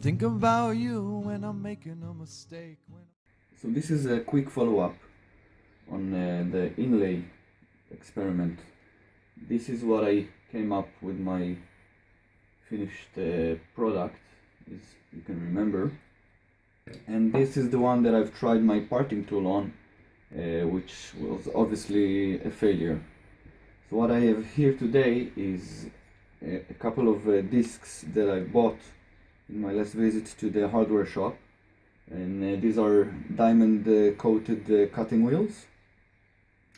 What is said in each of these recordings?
think about you when I'm making a mistake. So this is a quick follow-up on the Inlay experiment. This is what I came up with my finished product, as you can remember. And this is the one that I've tried my parting tool on, which was obviously a failure. So what I have here today is a couple of discs that I bought in my last visit to the hardware shop. And these are diamond coated cutting wheels,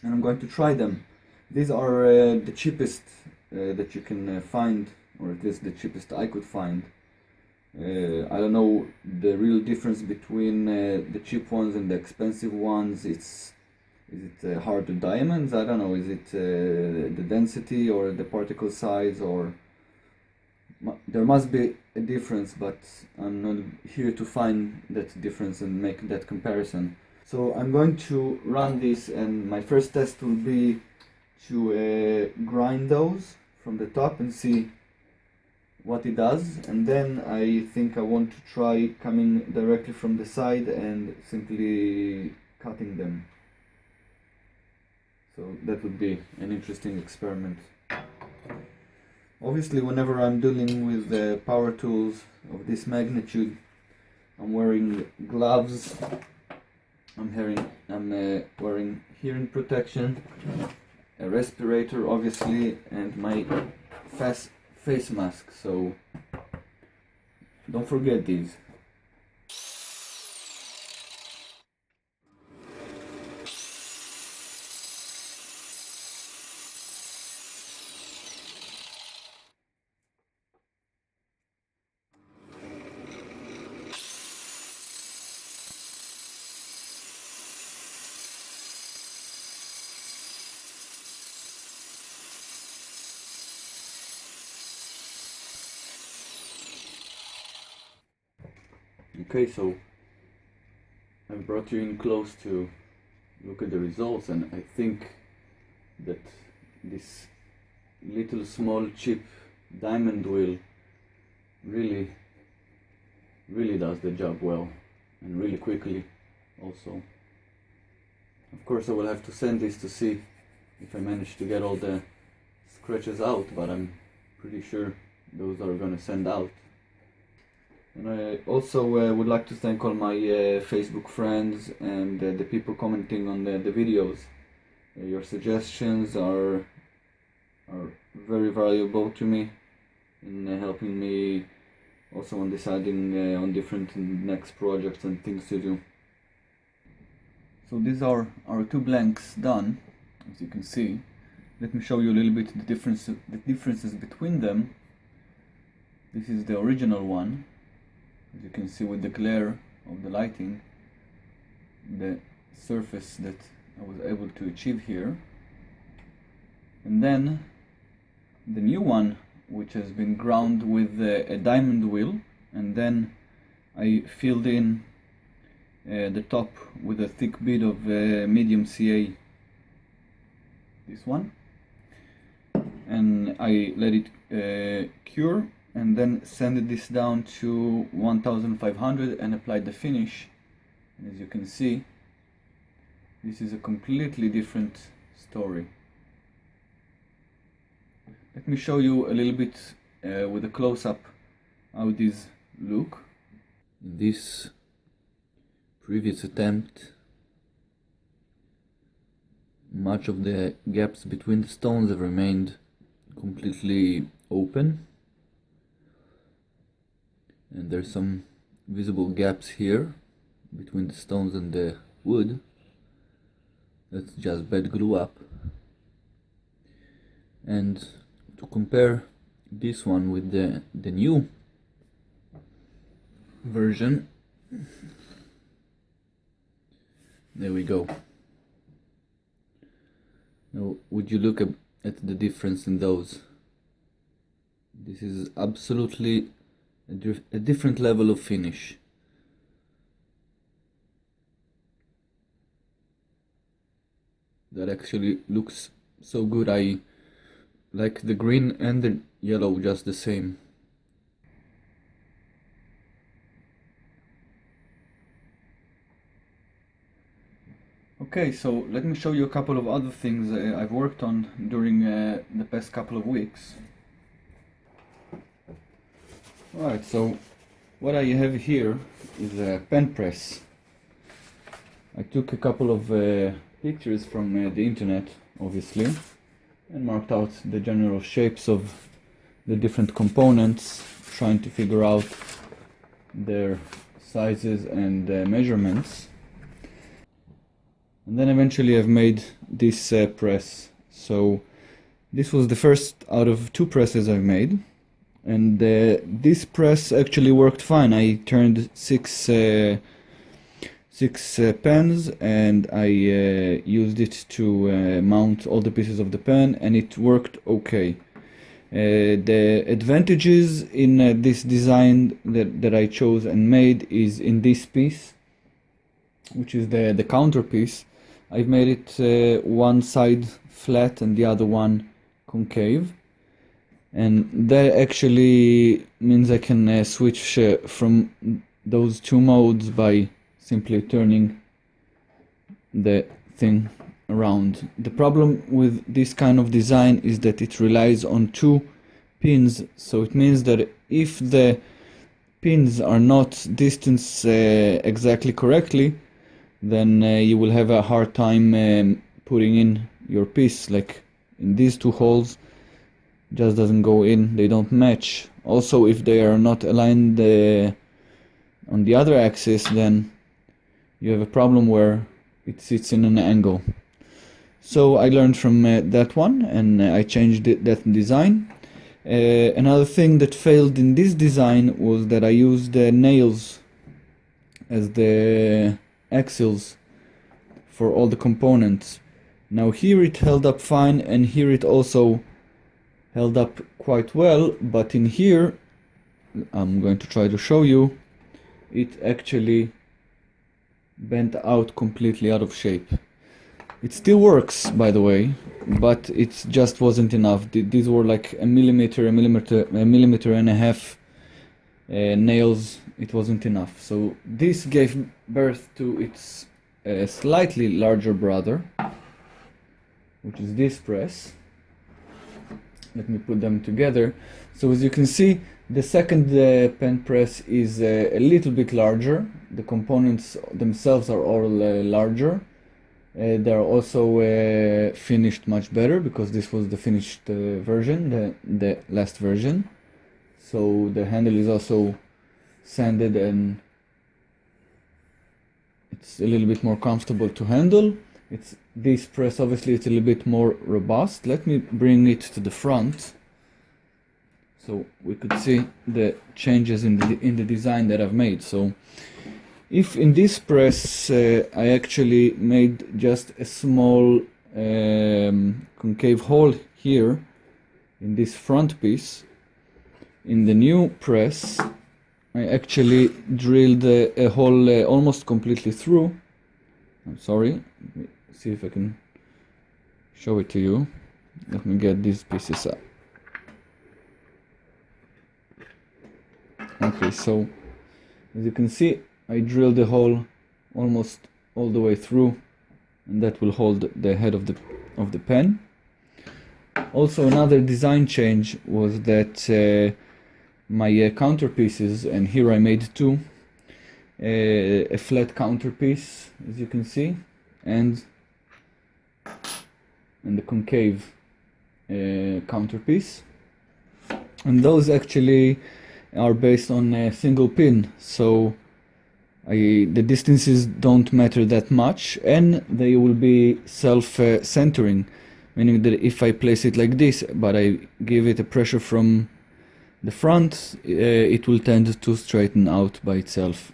and I'm going to try them. These are the cheapest that you can find, or at least the cheapest I could find. I don't know the real difference between the cheap ones and the expensive ones. Is it hard to diamonds? I don't know. Is it the density or the particle size, or there must be a difference, but I'm not here to find that difference and make that comparison. So I'm going to run this, and my first test will be to grind those from the top and see what it does, and then I think I want to try coming directly from the side and simply cutting them. So that would be an interesting experiment. Obviously, whenever I'm dealing with power tools of this magnitude, I'm wearing gloves, I'm wearing hearing protection, a respirator obviously, and my face mask, so don't forget these. Okay, so I brought you in close to look at the results, and I think that this little small cheap diamond wheel really does the job well, and really quickly also. Of course, I will have to sand this to see if I manage to get all the scratches out, but I'm pretty sure those are gonna sand out. And I also would like to thank all my Facebook friends and the people commenting on the videos. Your suggestions are very valuable to me in helping me also on deciding on different next projects and things to do. So these are our two blanks done, as you can see. Let me show you a little bit the differences between them. This is the original one. As you can see with the glare of the lighting, the surface that I was able to achieve here. And then the new one, which has been ground with a diamond wheel, and then I filled in the top with a thick bit of medium CA, this one, and I let it cure, and then sanded this down to 1500 and applied the finish. And as you can see, this is a completely different story. Let me show you a little bit with a close-up how these look. In this previous attempt, much of the gaps between the stones have remained completely open. And there's some visible gaps here between the stones and the wood. That's just bad glue up. And to compare this one with the new version, there we go. Now would you look at the difference in those? This is absolutely a different level of finish. That actually looks so good. I like the green and the yellow just the same. Okay, so let me show you a couple of other things I've worked on during the past couple of weeks. Alright, so what I have here is a pen press. I took a couple of pictures from the internet, obviously, and marked out the general shapes of the different components, trying to figure out their sizes and measurements. And then eventually I've made this press. So this was the first out of 2 presses I've made, and this press actually worked fine. I turned 6 pens, and I used it to mount all the pieces of the pen, and it worked okay. The advantages in this design that I chose and made is in this piece, which is the counter piece. I've made it one side flat and the other one concave, and that actually means I can switch from those 2 modes by simply turning the thing around. The problem with this kind of design is that it relies on 2 pins, so it means that if the pins are not distanced exactly correctly, then you will have a hard time putting in your piece. Like in these 2 holes, just doesn't go in, they don't match. Also, if they are not aligned on the other axis, then you have a problem where it sits in an angle. So I learned from that one, and I changed that design. Another thing that failed in this design was that I used nails as the axles for all the components. Now here it held up fine, and here it also held up quite well, but in here, I'm going to try to show you, it actually bent out completely out of shape. It still works, by the way, but it just wasn't enough. These were like a millimeter and a half nails. It wasn't enough. So this gave birth to its slightly larger brother, which is this press. Let me put them together. So as you can see, the second pen press is a little bit larger. The components themselves are all larger. They're also finished much better, because this was the finished version, the last version. So the handle is also sanded, and it's a little bit more comfortable to handle. This press, obviously, it's a little bit more robust. Let me bring it to the front so we could see the changes in the design that I've made. So if in this press I actually made just a small concave hole here in this front piece, in the new press I actually drilled a hole almost completely through. I'm sorry, let me see if I can show it to you. Let me get these pieces up. Okay, so as you can see, I drilled the hole almost all the way through, and that will hold the head of the pen. Also, another design change was that my counter pieces, and here I made 2, a flat counter piece, as you can see, and the concave counter piece, and those actually are based on a single pin, so the distances don't matter that much, and they will be self-centering, meaning that if I place it like this, but I give it a pressure from the front, it will tend to straighten out by itself.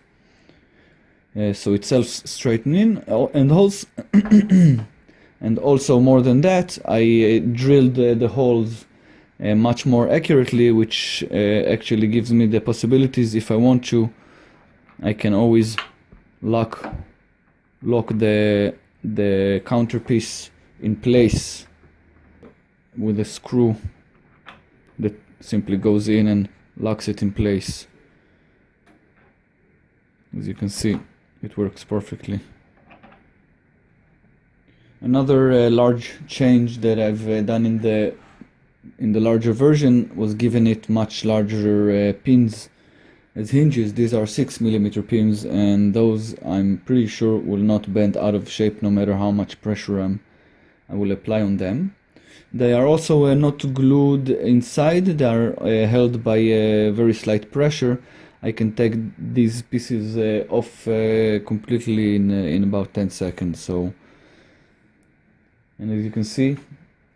So it's self-straightening, and also more than that, I drilled the holes much more accurately, which actually gives me the possibilities. If I want to, I can always lock the counterpiece in place with a screw that simply goes in and locks it in place. As you can see, it works perfectly. Another large change that I've done in the larger version was giving it much larger pins as hinges. These are 6mm pins, and those I'm pretty sure will not bend out of shape no matter how much pressure I will apply on them. They are also not glued inside, they are held by a very slight pressure. I can take these pieces off completely in about 10 seconds. And as you can see,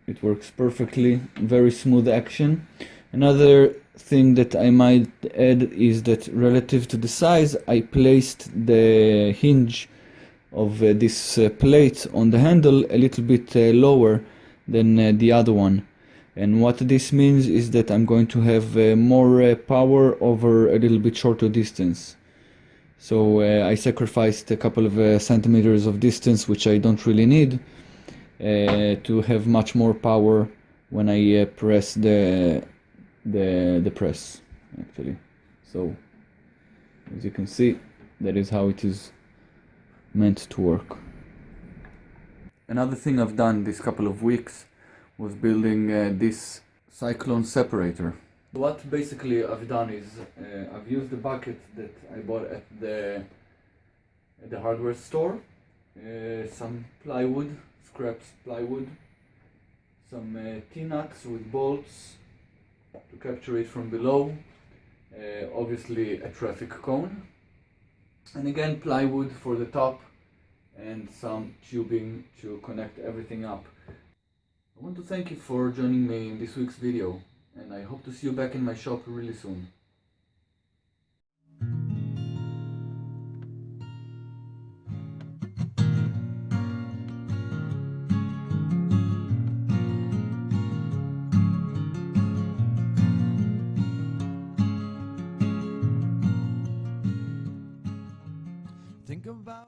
it works perfectly, very smooth action. Another thing that I might add is that relative to the size, I placed the hinge of this plate on the handle a little bit lower than the other one. And what this means is that I'm going to have more power over a little bit shorter distance. So I sacrificed a couple of centimeters of distance, which I don't really need, to have much more power when I press the press, actually. So as you can see, that is how it is meant to work. Another thing I've done this couple of weeks was building this Cyclone Separator. What basically I've done is I've used the bucket that I bought at the hardware store, some plywood, scraps plywood, some T-nuts with bolts to capture it from below, obviously a traffic cone, and again plywood for the top, and some tubing to connect everything up. I want to thank you for joining me in this week's video, and I hope to see you back in my shop really soon.